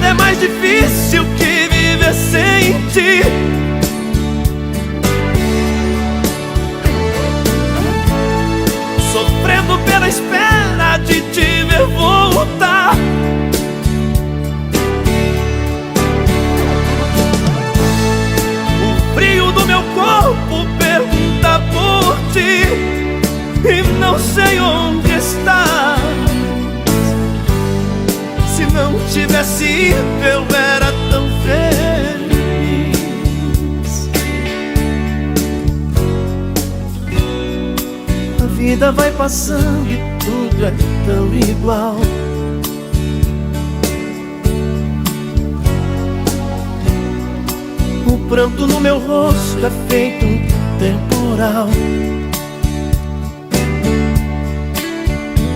é mais difícil que viver sem ti. Sofrendo pela espera de te ver voltar. O frio do meu corpo pergunta por ti e não sei onde estás. Se não tivesse ido eu era tão feliz. A vida vai passando e tudo é tão igual. O pranto no meu rosto é feito um temporal.